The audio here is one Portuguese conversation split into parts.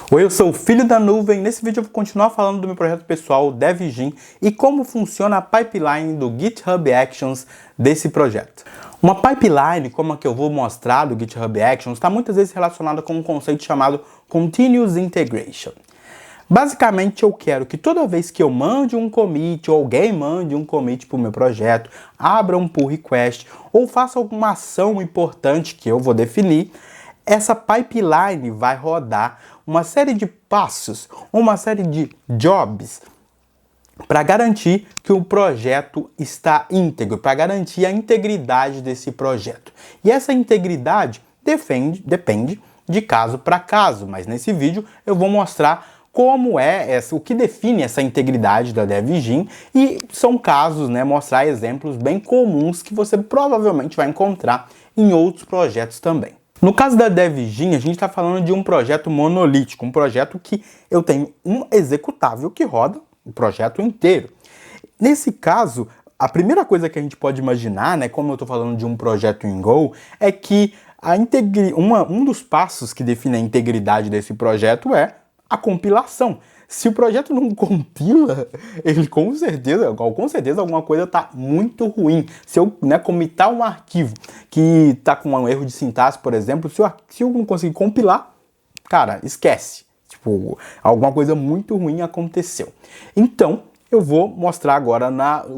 Oi, eu sou o Filho da Nuvem. Nesse vídeo eu vou continuar falando do meu projeto pessoal, DevGen, e como funciona a pipeline do GitHub Actions desse projeto. Uma pipeline, como a que eu vou mostrar do GitHub Actions, está muitas vezes relacionada com um conceito chamado Continuous Integration. Basicamente, eu quero que toda vez que eu mande um commit, ou alguém mande um commit para o meu projeto, abra um pull request, ou faça alguma ação importante que eu vou definir, essa pipeline vai rodar uma série de passos, uma série de jobs para garantir que o projeto está íntegro, para garantir a integridade desse projeto. E essa integridade depende de caso para caso, mas nesse vídeo eu vou mostrar como é o que define essa integridade da DevGen, e são casos, mostrar exemplos bem comuns que você provavelmente vai encontrar em outros projetos também. No caso da DevGen, a gente está falando de um projeto monolítico, um projeto que eu tenho um executável que roda o projeto inteiro. Nesse caso, a primeira coisa que a gente pode imaginar, como eu estou falando de um projeto em Go, é que um dos passos que define a integridade desse projeto é a compilação. Se o projeto não compila, ele com certeza alguma coisa está muito ruim. Se eu commitar um arquivo que está com um erro de sintaxe, por exemplo, se eu não conseguir compilar, cara, esquece. Tipo, alguma coisa muito ruim aconteceu. Então, eu vou mostrar agora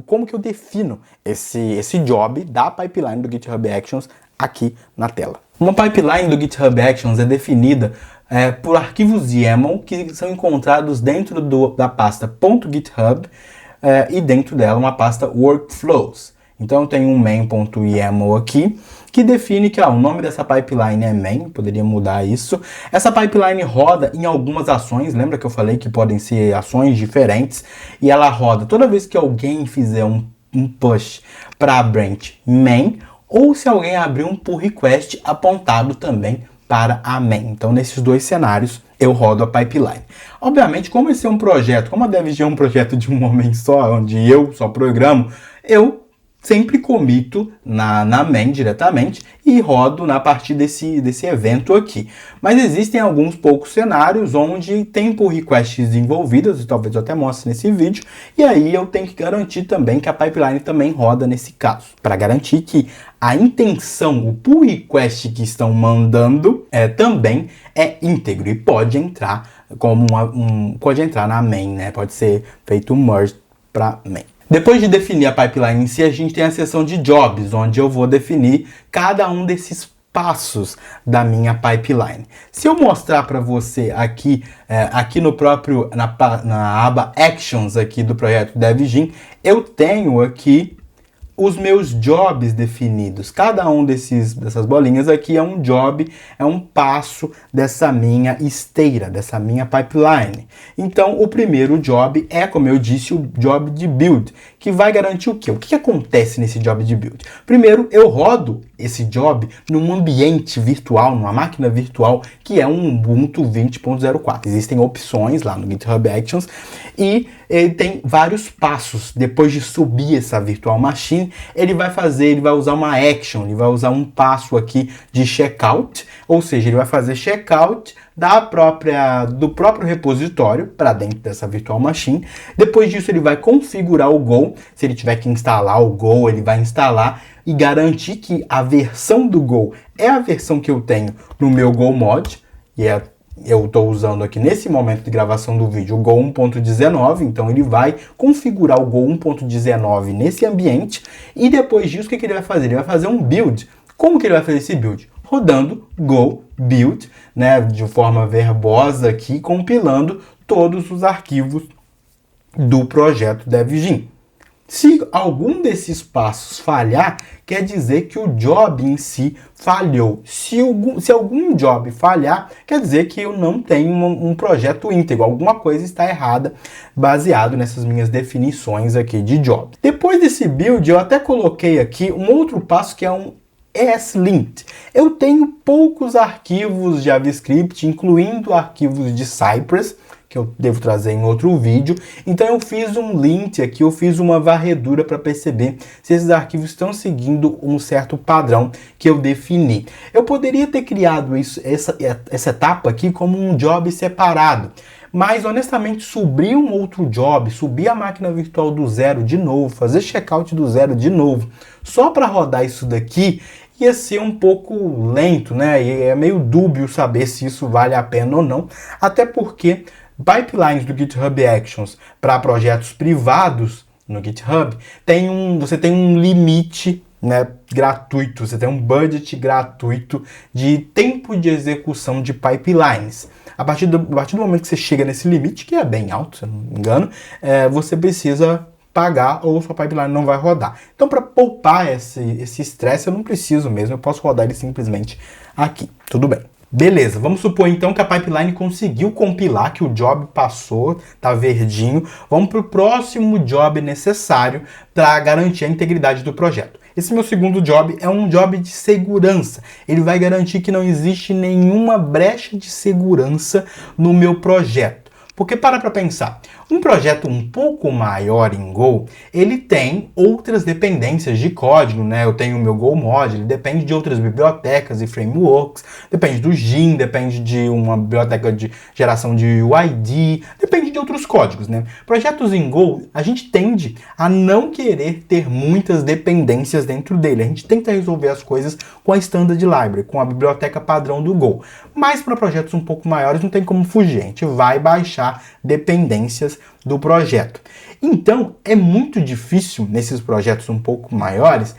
como que eu defino esse job da pipeline do GitHub Actions aqui na tela. Uma pipeline do GitHub Actions é definida por arquivos YAML que são encontrados dentro da pasta .github e dentro dela uma pasta workflows. Então eu tenho um main.yaml aqui que define que o nome dessa pipeline é main, poderia mudar isso. Essa pipeline roda em algumas ações, lembra que eu falei que podem ser ações diferentes, e ela roda toda vez que alguém fizer um push para a branch main, ou se alguém abrir um pull request apontado também para a main. Então, nesses dois cenários, eu rodo a pipeline. Obviamente, como esse é um projeto, como a DevGen é um projeto de um homem só, onde eu só programo, eu sempre comito na main diretamente e rodo a partir desse evento aqui. Mas existem alguns poucos cenários onde tem pull requests envolvidas, e talvez eu até mostre nesse vídeo, e aí eu tenho que garantir também que a pipeline também roda nesse caso, para garantir que a intenção, o pull request que estão mandando também é íntegro e pode entrar como pode entrar na main, pode ser feito um merge para main. Depois de definir a pipeline em si, a gente tem a seção de jobs, onde eu vou definir cada um desses passos da minha pipeline. Se eu mostrar para você aqui na aba Actions aqui do projeto DevGen, eu tenho aqui os meus jobs definidos. Cada um dessas bolinhas aqui é um job, é um passo dessa minha esteira, dessa minha pipeline. Então, o primeiro job é, como eu disse, o job de build, que vai garantir o quê? O que acontece nesse job de build? Primeiro, eu rodo esse job num ambiente virtual, numa máquina virtual, que é um Ubuntu 20.04. Existem opções lá no GitHub Actions e ele tem vários passos. Depois de subir essa virtual machine, ele vai usar uma action, ele vai usar um passo aqui de checkout, ou seja, ele vai fazer checkout do próprio repositório para dentro dessa virtual machine. Depois disso, ele vai configurar o Go. Se ele tiver que instalar o Go, ele vai instalar e garantir que a versão do Go é a versão que eu tenho no meu Go Mod, e eu estou usando aqui nesse momento de gravação do vídeo o Go 1.19, então ele vai configurar o Go 1.19 nesse ambiente, e depois disso o que ele vai fazer? Ele vai fazer um build. Como que ele vai fazer esse build? Rodando Go build, de forma verbosa aqui, compilando todos os arquivos do projeto DevGen. Se algum desses passos falhar, quer dizer que o job em si falhou. Se algum job falhar, quer dizer que eu não tenho um projeto íntegro. Alguma coisa está errada, baseado nessas minhas definições aqui de job. Depois desse build, eu até coloquei aqui um outro passo que é um ESLint. Eu tenho poucos arquivos JavaScript, incluindo arquivos de Cypress, que eu devo trazer em outro vídeo. Então eu fiz um lint aqui, eu fiz uma varredura para perceber se esses arquivos estão seguindo um certo padrão que eu defini. Eu poderia ter criado essa etapa aqui como um job separado, mas honestamente subir um outro job, subir a máquina virtual do zero de novo, fazer checkout do zero de novo, só para rodar isso daqui, ia ser um pouco lento, né? E é meio dúbio saber se isso vale a pena ou não, até porque pipelines do GitHub Actions para projetos privados no GitHub você tem um limite, né, gratuito, você tem um budget gratuito de tempo de execução de pipelines. A partir do momento que você chega nesse limite, que é bem alto, se eu não me engano, você precisa pagar ou sua pipeline não vai rodar. Então, para poupar esse estresse, eu não preciso mesmo, eu posso rodar ele simplesmente aqui. Tudo bem. Beleza, vamos supor então que a pipeline conseguiu compilar, que o job passou, tá verdinho. Vamos para o próximo job necessário para garantir a integridade do projeto. Esse meu segundo job é um job de segurança. Ele vai garantir que não existe nenhuma brecha de segurança no meu projeto. Porque para pensar, um projeto um pouco maior em Go, ele tem outras dependências de código, né? Eu tenho o meu Go Mod, ele depende de outras bibliotecas e frameworks, depende do Gin, depende de uma biblioteca de geração de UID, depende de outros códigos, né? Projetos em Go, a gente tende a não querer ter muitas dependências dentro dele. A gente tenta resolver as coisas com a Standard Library, com a biblioteca padrão do Go. Mas para projetos um pouco maiores não tem como fugir, a gente vai baixar dependências do projeto. Então, é muito difícil nesses projetos um pouco maiores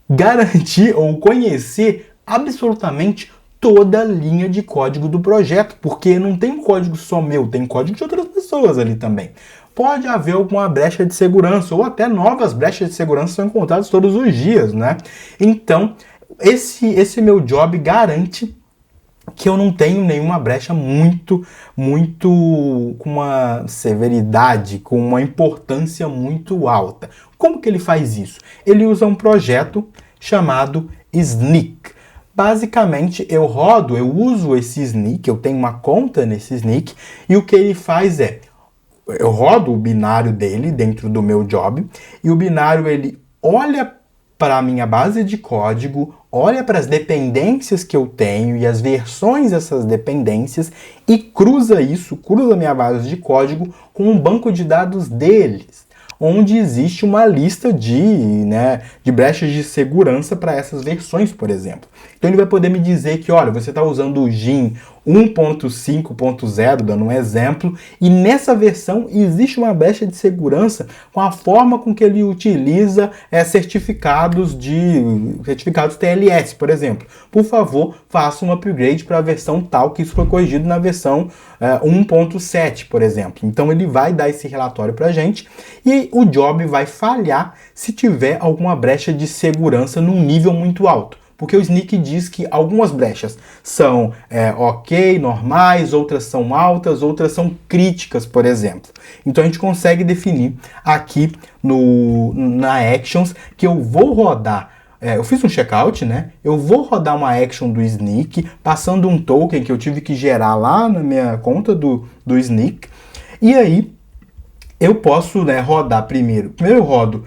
garantir ou conhecer absolutamente toda a linha de código do projeto, porque não tem código só meu, tem código de outras pessoas ali também. Pode haver alguma brecha de segurança ou até novas brechas de segurança são encontradas todos os dias, né? Então, esse meu job garante que eu não tenho nenhuma brecha muito com uma severidade, com uma importância muito alta. Como que ele faz isso? Ele usa um projeto chamado Snyk. Basicamente, eu uso esse Snyk, eu tenho uma conta nesse Snyk, e o que ele faz é, eu rodo o binário dele dentro do meu job, e o binário ele olha para a minha base de código, olha para as dependências que eu tenho e as versões dessas dependências e cruza a minha base de código com um banco de dados deles, onde existe uma lista de brechas de segurança para essas versões, por exemplo. Então ele vai poder me dizer que, olha, você está usando o Gin 1.5.0, dando um exemplo, e nessa versão existe uma brecha de segurança com a forma com que ele utiliza certificados TLS, por exemplo. Por favor, faça um upgrade para a versão tal, que isso foi corrigido na versão 1.7, por exemplo. Então ele vai dar esse relatório para a gente e o job vai falhar se tiver alguma brecha de segurança num nível muito alto. Porque o Snyk diz que algumas brechas são ok, normais, outras são altas, outras são críticas, por exemplo. Então a gente consegue definir aqui na Actions que eu vou rodar. Eu fiz um checkout, né? Eu vou rodar uma action do Snyk, passando um token que eu tive que gerar lá na minha conta do Snyk. E aí eu posso rodar primeiro. Primeiro eu rodo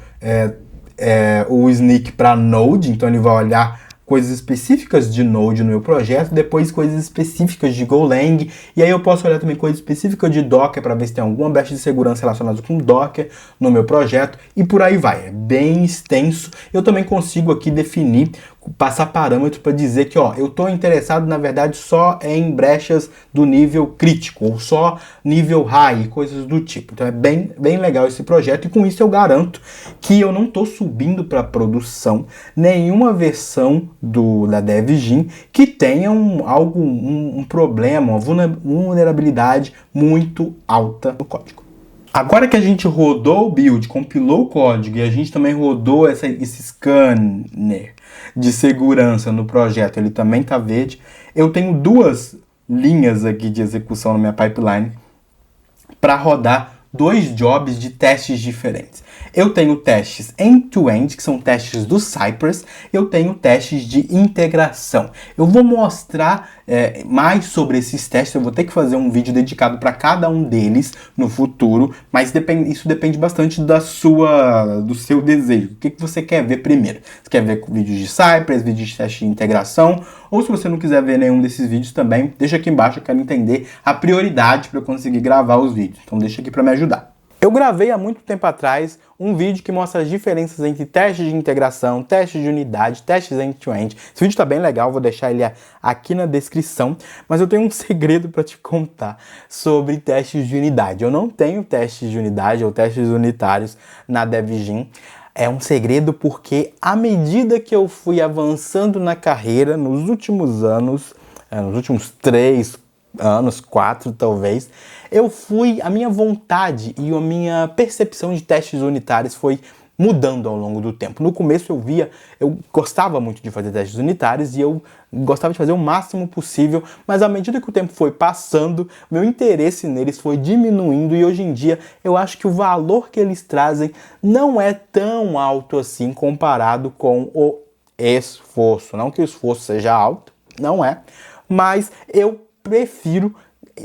o Snyk para Node, então ele vai olhar coisas específicas de Node no meu projeto, depois coisas específicas de Golang, e aí eu posso olhar também coisas específicas de Docker para ver se tem alguma brecha de segurança relacionada com Docker no meu projeto, e por aí vai. É bem extenso. Eu também consigo aqui definir, passar parâmetros para dizer que eu estou interessado, na verdade, só em brechas do nível crítico, ou só nível high, coisas do tipo. Então é bem legal esse projeto, e com isso eu garanto que eu não estou subindo para produção nenhuma versão da DevGen que tenha um problema, uma vulnerabilidade muito alta no código. Agora que a gente rodou o build, compilou o código e a gente também rodou esse scanner de segurança no projeto, ele também está verde, eu tenho duas linhas aqui de execução na minha pipeline para rodar dois jobs de testes diferentes. Eu tenho testes end-to-end, que são testes do Cypress, eu tenho testes de integração. Eu vou mostrar mais sobre esses testes. Eu vou ter que fazer um vídeo dedicado para cada um deles no futuro, mas isso depende bastante do seu desejo. O que você quer ver primeiro? Você quer ver vídeos de Cypress, vídeos de teste de integração? Ou se você não quiser ver nenhum desses vídeos também, deixa aqui embaixo, eu quero entender a prioridade para eu conseguir gravar os vídeos. Então deixa aqui para me ajudar. Eu gravei há muito tempo atrás um vídeo que mostra as diferenças entre testes de integração, testes de unidade, testes end-to-end. Esse vídeo está bem legal, vou deixar ele aqui na descrição, mas eu tenho um segredo para te contar sobre testes de unidade. Eu não tenho testes de unidade ou testes unitários na DevGen. É um segredo porque à medida que eu fui avançando na carreira, nos últimos anos, nos últimos 3 anos, 4 talvez, a minha vontade e a minha percepção de testes unitários foi mudando ao longo do tempo. No começo eu gostava muito de fazer testes unitários e eu gostava de fazer o máximo possível, mas à medida que o tempo foi passando, meu interesse neles foi diminuindo e hoje em dia eu acho que o valor que eles trazem não é tão alto assim comparado com o esforço. Não que o esforço seja alto, não é, mas eu prefiro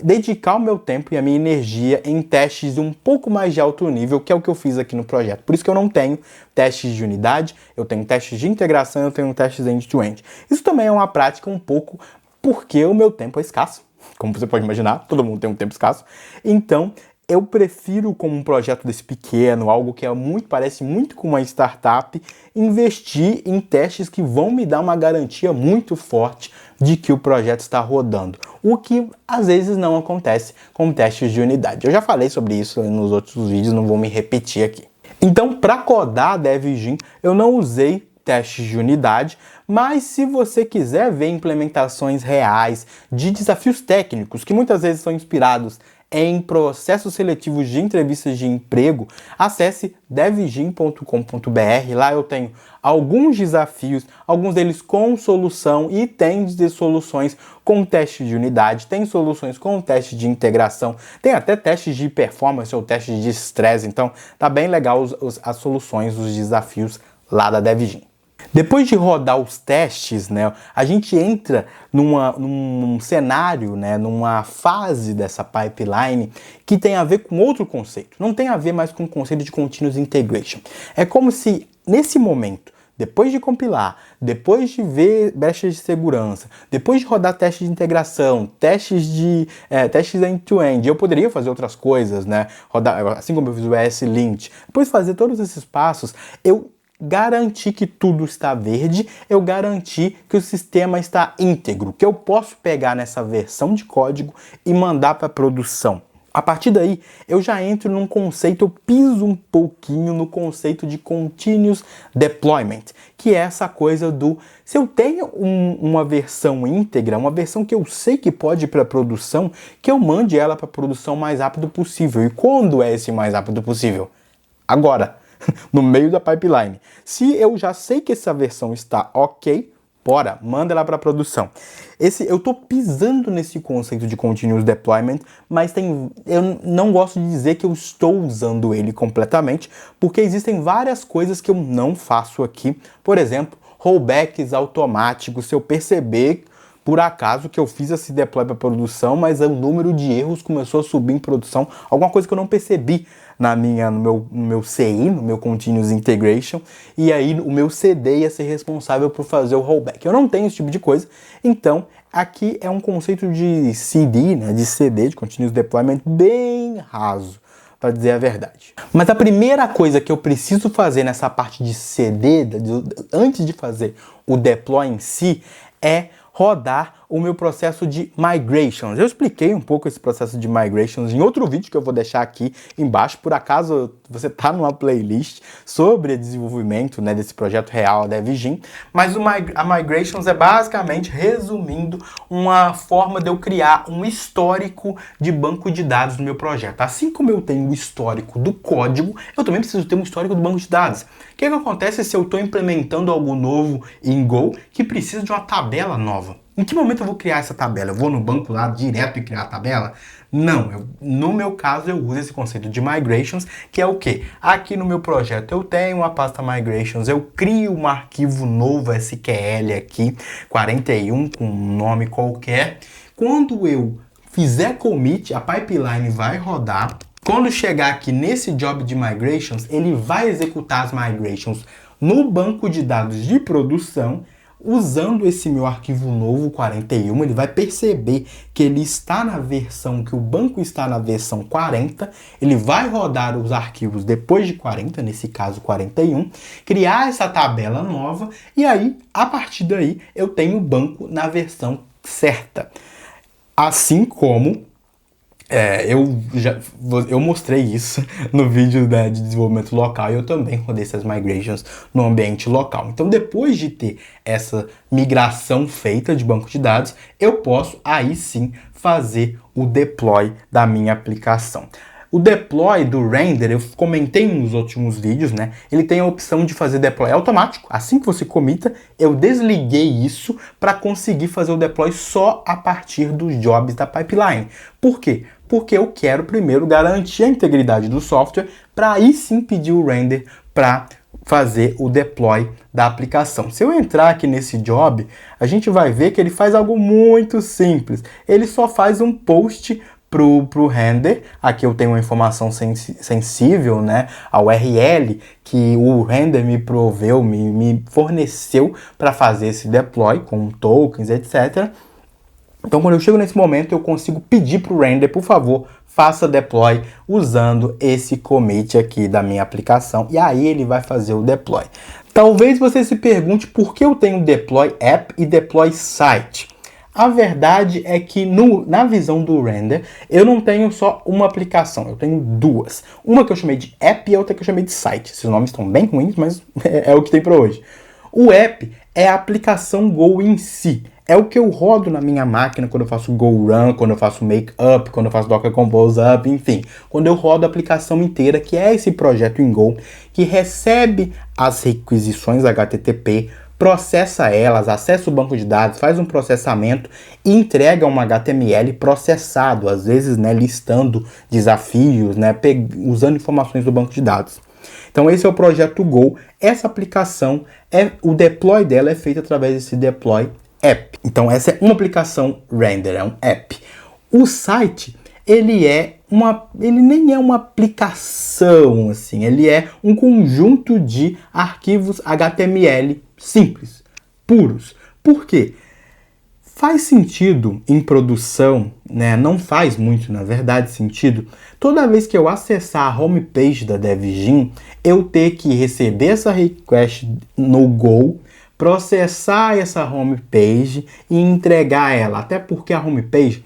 dedicar o meu tempo e a minha energia em testes de um pouco mais de alto nível, que é o que eu fiz aqui no projeto. Por isso que eu não tenho testes de unidade, eu tenho testes de integração, eu tenho testes end-to-end. Isso também é uma prática um pouco porque o meu tempo é escasso. Como você pode imaginar, todo mundo tem um tempo escasso. Então, eu prefiro, como um projeto desse pequeno, algo que parece muito com uma startup, investir em testes que vão me dar uma garantia muito forte de que o projeto está rodando. O que às vezes não acontece com testes de unidade. Eu já falei sobre isso nos outros vídeos, não vou me repetir aqui. Então, para codar a DevGen, eu não usei testes de unidade, mas se você quiser ver implementações reais de desafios técnicos, que muitas vezes são inspirados em processos seletivos de entrevistas de emprego, acesse devgen.com.br. Lá eu tenho alguns desafios, alguns deles com solução, e tem soluções com teste de unidade, tem soluções com teste de integração, tem até testes de performance ou testes de estresse. Então tá bem legal as soluções, os desafios lá da DevGen. Depois de rodar os testes, né, a gente entra num cenário, né, numa fase dessa pipeline que tem a ver com outro conceito. Não tem a ver mais com o conceito de Continuous Integration. É como se, nesse momento, depois de compilar, depois de ver brechas de segurança, depois de rodar testes de integração, testes end-to-end, eu poderia fazer outras coisas, né, assim como eu fiz o ESLint, depois de fazer todos esses passos, eu garantir que tudo está verde, eu garantir que o sistema está íntegro, que eu posso pegar nessa versão de código e mandar para produção. A partir daí, eu já entro num conceito, eu piso um pouquinho no conceito de Continuous Deployment, que é essa coisa do, se eu tenho uma versão íntegra, uma versão que eu sei que pode ir para produção, que eu mande ela para produção o mais rápido possível. E quando é esse mais rápido possível? Agora. No meio da pipeline. Se eu já sei que essa versão está ok, bora, manda ela para produção. Eu estou pisando nesse conceito de Continuous Deployment, mas eu não gosto de dizer que eu estou usando ele completamente, porque existem várias coisas que eu não faço aqui. Por exemplo, rollbacks automáticos. Se eu perceber por acaso que eu fiz esse deploy para produção, mas o número de erros começou a subir em produção, alguma coisa que eu não percebi no meu CI, no meu Continuous Integration, e aí o meu CD ia ser responsável por fazer o rollback. Eu não tenho esse tipo de coisa, então aqui é um conceito de CD, né, de CD, de Continuous Deployment, bem raso, para dizer a verdade. Mas a primeira coisa que eu preciso fazer nessa parte de CD, antes de fazer o deploy em si, é rodar o meu processo de migrations. Eu expliquei um pouco esse processo de migrations em outro vídeo que eu vou deixar aqui embaixo. Por acaso você está numa playlist sobre desenvolvimento, né, desse projeto real, a DevGen. Mas a migrations é basicamente, resumindo, uma forma de eu criar um histórico de banco de dados no meu projeto. Assim como eu tenho o histórico do código, eu também preciso ter um histórico do banco de dados. O que acontece se eu estou implementando algo novo em Go que precisa de uma tabela nova? Em que momento eu vou criar essa tabela? Eu vou no banco lá direto e criar a tabela? Não, no meu caso eu uso esse conceito de migrations, que é o quê? Aqui no meu projeto eu tenho uma pasta migrations, eu crio um arquivo novo SQL aqui, 41 com um nome qualquer. Quando eu fizer commit, a pipeline vai rodar. Quando chegar aqui nesse job de migrations, ele vai executar as migrations no banco de dados de produção. Usando esse meu arquivo novo 41, ele vai perceber que ele está na versão, que o banco está na versão 40, ele vai rodar os arquivos depois de 40, nesse caso 41, criar essa tabela nova e aí, a partir daí, eu tenho o banco na versão certa. Assim como eu mostrei isso no vídeo de desenvolvimento local e eu também rodei essas migrations no ambiente local. Então, depois de ter essa migração feita de banco de dados, eu posso aí sim fazer o deploy da minha aplicação. O deploy do render, eu comentei nos últimos vídeos, né? Ele tem a opção de fazer deploy automático. Assim que você comita, eu desliguei isso para conseguir fazer o deploy só a partir dos jobs da pipeline. Por quê? Porque eu quero primeiro garantir a integridade do software para aí sim pedir o render para fazer o deploy da aplicação. Se eu entrar aqui nesse job, a gente vai ver que ele faz algo muito simples. Ele só faz um post pro render. Aqui eu tenho uma informação sensível, né, a URL que o render me proveu, me forneceu para fazer esse deploy com tokens, etc. Então, quando eu chego nesse momento, eu consigo pedir para o render, por favor, faça deploy usando esse commit aqui da minha aplicação. E aí ele vai fazer o deploy. Talvez você se pergunte por que eu tenho deploy app e deploy site. A verdade é que na visão do render, eu não tenho só uma aplicação, eu tenho duas. Uma que eu chamei de app e a outra que eu chamei de site. Esses nomes estão bem ruins, mas é o que tem para hoje. O app é a aplicação Go em si. É o que eu rodo na minha máquina quando eu faço Go Run, quando eu faço Make Up, quando eu faço Docker Compose Up, enfim. Quando eu rodo a aplicação inteira, que é esse projeto em Go, que recebe as requisições HTTP, processa elas, acessa o banco de dados, faz um processamento e entrega um HTML processado, às vezes, né, listando desafios, né, usando informações do banco de dados. Então esse é o projeto Go. Essa aplicação, o deploy dela é feito através desse deploy app. Então essa é uma aplicação render, é um app. O site, ele nem é uma aplicação, assim, ele é um conjunto de arquivos HTML simples, puros. Por quê? Faz sentido em produção, né? Não faz muito, na verdade, sentido. Toda vez que eu acessar a homepage da DevGen, eu ter que receber essa request no Go, processar essa homepage e entregar ela. Até porque a homepage,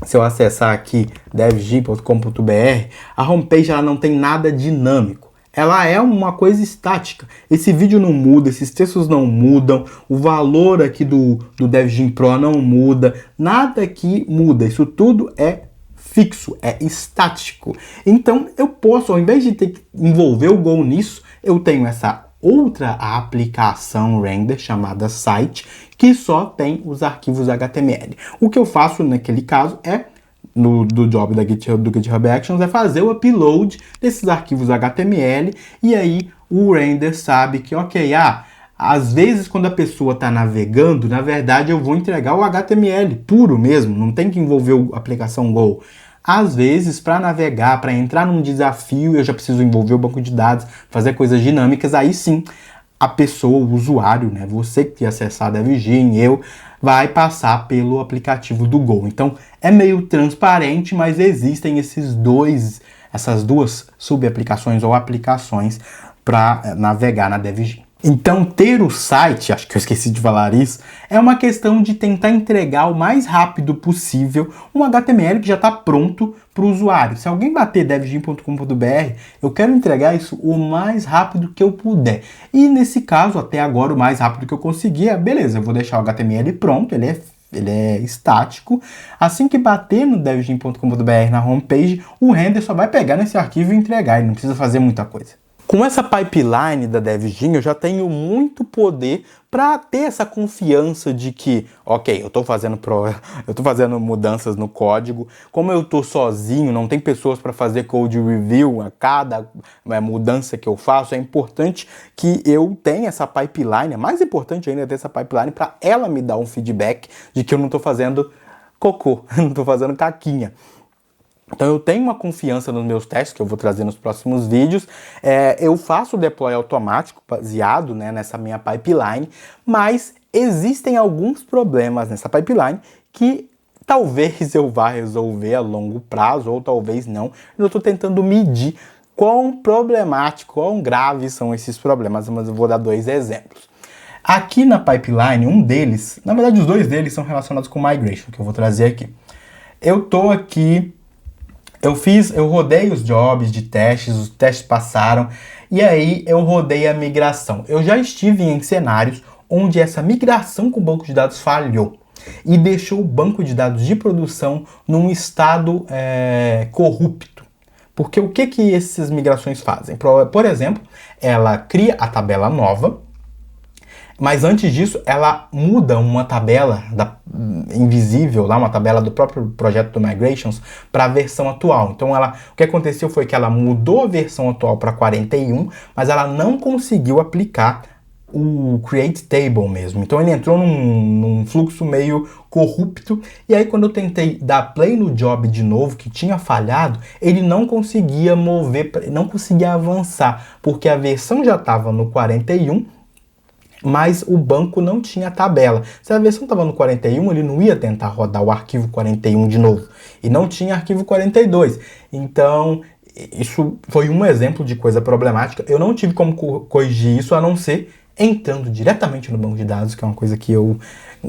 se eu acessar aqui devgen.com.br, a homepage ela não tem nada dinâmico. Ela é uma coisa estática. Esse vídeo não muda, esses textos não mudam, o valor aqui do DevGen Pro não muda, nada aqui muda. Isso tudo é fixo, é estático. Então eu posso, ao invés de ter que envolver o Go nisso, eu tenho essa outra aplicação render chamada site, que só tem os arquivos HTML. O que eu faço naquele caso é, do job do GitHub Actions, é fazer o upload desses arquivos HTML e aí o render sabe que, ok, às vezes quando a pessoa está navegando, na verdade eu vou entregar o HTML puro mesmo, não tem que envolver a aplicação Go. Às vezes, para navegar, para entrar num desafio, eu já preciso envolver o banco de dados, fazer coisas dinâmicas, aí sim, a pessoa, o usuário, né, você que acessar a DevGen, vai passar pelo aplicativo do Go. Então, é meio transparente, mas existem essas duas subaplicações ou aplicações para navegar na DevGen. Então, ter o site, acho que eu esqueci de falar isso, é uma questão de tentar entregar o mais rápido possível um HTML que já está pronto para o usuário. Se alguém bater devgen.com.br, eu quero entregar isso o mais rápido que eu puder. E nesse caso, até agora, o mais rápido que eu conseguir beleza, eu vou deixar o HTML pronto, ele é estático. Assim que bater no devgen.com.br na homepage, o render só vai pegar nesse arquivo e entregar, ele não precisa fazer muita coisa. Com essa pipeline da DevGen, eu já tenho muito poder para ter essa confiança de que, ok, eu estou fazendo mudanças no código, como eu estou sozinho, não tem pessoas para fazer code review a cada mudança que eu faço, é importante que eu tenha essa pipeline, é mais importante ainda ter essa pipeline para ela me dar um feedback de que eu não estou fazendo cocô, não estou fazendo caquinha. Então eu tenho uma confiança nos meus testes, que eu vou trazer nos próximos vídeos. Eu faço o deploy automático, baseado, né, nessa minha pipeline, mas existem alguns problemas nessa pipeline que talvez eu vá resolver a longo prazo, ou talvez não. Eu estou tentando medir quão problemático, quão graves são esses problemas, mas eu vou dar 2 exemplos. Aqui na pipeline, um deles, na verdade os 2 deles são relacionados com migration, que eu vou trazer aqui. Eu tô aqui... Eu rodei os jobs de testes, os testes passaram, e aí eu rodei a migração. Eu já estive em cenários onde essa migração com o banco de dados falhou e deixou o banco de dados de produção num estado corrupto. Porque o que essas migrações fazem? Por exemplo, ela cria a tabela nova, mas antes disso, ela muda uma tabela invisível, lá, uma tabela do próprio projeto do Migrations para a versão atual. Então, o que aconteceu foi que ela mudou a versão atual para 41, mas ela não conseguiu aplicar o Create Table mesmo. Então, ele entrou num fluxo meio corrupto, e aí quando eu tentei dar play no job de novo, que tinha falhado, ele não conseguia não conseguia avançar, porque a versão já estava no 41, mas o banco não tinha tabela. Se a versão estava no 41, ele não ia tentar rodar o arquivo 41 de novo. E não tinha arquivo 42. Então, isso foi um exemplo de coisa problemática. Eu não tive como corrigir isso, a não ser entrando diretamente no banco de dados, que é uma coisa que eu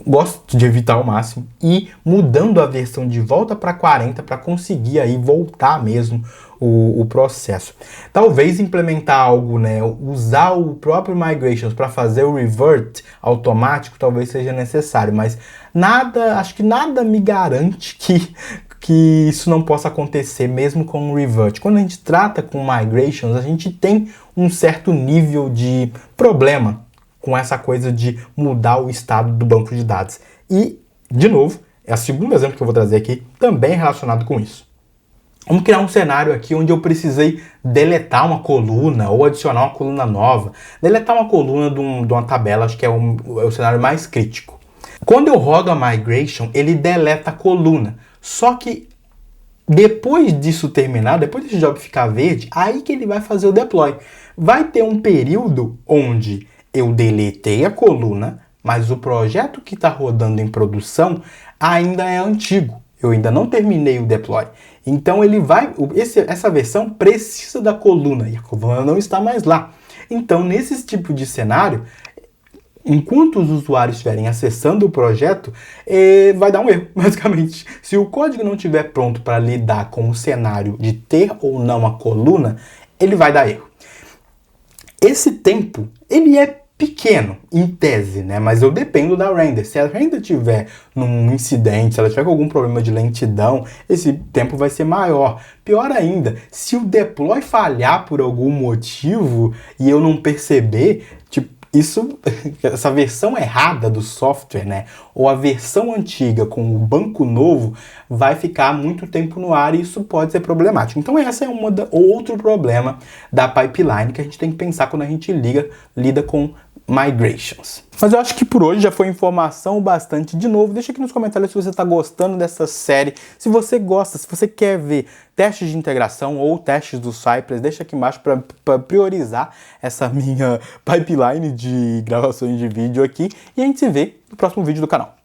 gosto de evitar ao máximo, e mudando a versão de volta para 40 para conseguir aí voltar mesmo o processo. Talvez implementar algo, né, usar o próprio Migrations para fazer o revert automático talvez seja necessário, mas acho que nada me garante que isso não possa acontecer mesmo com o revert. Quando a gente trata com migrations, a gente tem um certo nível de problema com essa coisa de mudar o estado do banco de dados. E, de novo, é o segundo exemplo que eu vou trazer aqui, também relacionado com isso. Vamos criar um cenário aqui onde eu precisei deletar uma coluna ou adicionar uma coluna nova. Deletar uma coluna de uma tabela, acho que é o cenário mais crítico. Quando eu rodo a migration, ele deleta a coluna. Só que depois disso terminar, depois desse job ficar verde, aí que ele vai fazer o deploy. Vai ter um período onde eu deletei a coluna, mas o projeto que está rodando em produção ainda é antigo. Eu ainda não terminei o deploy. Então essa versão precisa da coluna e a coluna não está mais lá. Então nesse tipo de cenário, enquanto os usuários estiverem acessando o projeto, vai dar um erro, basicamente. Se o código não estiver pronto para lidar com o cenário de ter ou não a coluna, ele vai dar erro. Esse tempo, ele é pequeno, em tese, né? Mas eu dependo da render. Se a render tiver num incidente, se ela tiver com algum problema de lentidão, esse tempo vai ser maior. Pior ainda, se o deploy falhar por algum motivo e eu não perceber, essa versão errada do software, né, ou a versão antiga com o banco novo, vai ficar muito tempo no ar e isso pode ser problemático. Então essa é outro problema da pipeline que a gente tem que pensar quando a gente lida com migrations. Mas eu acho que por hoje já foi informação bastante. De novo, deixa aqui nos comentários se você está gostando dessa série, se você gosta, se você quer ver testes de integração ou testes do Cypress, deixa aqui embaixo para priorizar essa minha pipeline de gravações de vídeo aqui, e a gente se vê no próximo vídeo do canal.